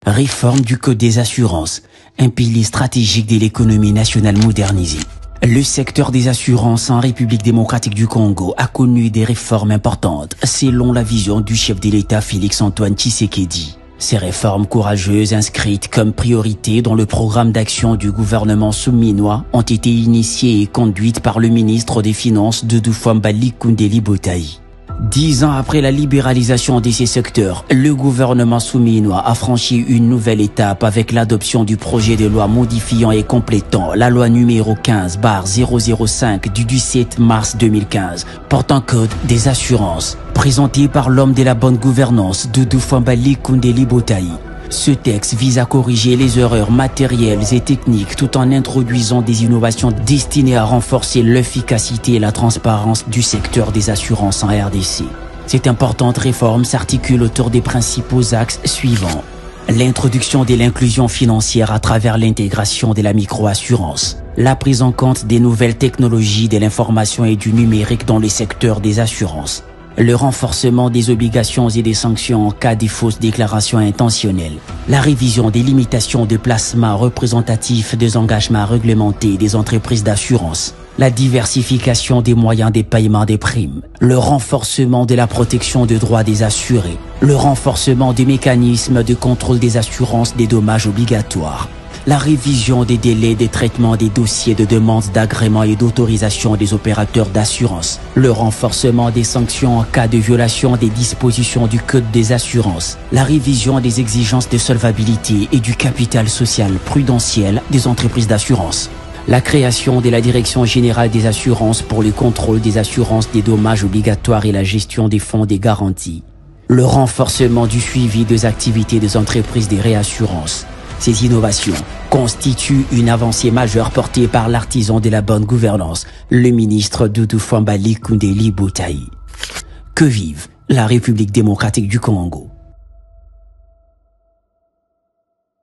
Réforme du Code des assurances, un pilier stratégique de l'économie nationale modernisée. Le secteur des assurances en République démocratique du Congo a connu des réformes importantes, selon la vision du chef de l'État Félix-Antoine Tshisekedi. Ces réformes courageuses inscrites comme priorité dans le programme d'action du gouvernement souminois ont été initiées et conduites par le ministre des Finances Doudou Fwambali Koundéli Botaï. 10 ans après la libéralisation de ces secteurs, le gouvernement souminois a franchi une nouvelle étape avec l'adoption du projet de loi modifiant et complétant la loi numéro 15/005 du 17 mars 2015 portant code des assurances, présenté par l'homme de la bonne gouvernance Doudou Fwambali Koundéli Botaï. Ce texte vise à corriger les erreurs matérielles et techniques tout en introduisant des innovations destinées à renforcer l'efficacité et la transparence du secteur des assurances en RDC. Cette importante réforme s'articule autour des principaux axes suivants. L'introduction de l'inclusion financière à travers l'intégration de la microassurance. La prise en compte des nouvelles technologies de l'information et du numérique dans le secteur des assurances. Le renforcement des obligations et des sanctions en cas de fausses déclarations intentionnelles, la révision des limitations de placement représentatif des engagements réglementés des entreprises d'assurance, la diversification des moyens de paiement des primes, le renforcement de la protection des droits des assurés, le renforcement des mécanismes de contrôle des assurances des dommages obligatoires, la révision des délais de traitement des dossiers de demande d'agrément et d'autorisation des opérateurs d'assurance, le renforcement des sanctions en cas de violation des dispositions du Code des assurances, la révision des exigences de solvabilité et du capital social prudentiel des entreprises d'assurance, la création de la Direction générale des assurances pour le contrôle des assurances des dommages obligatoires et la gestion des fonds des garanties, le renforcement du suivi des activités des entreprises de réassurance. Ces innovations constituent une avancée majeure portée par l'artisan de la bonne gouvernance, le ministre Doudou Fwambali Koundéli Botaï. Que vive la République démocratique du Congo!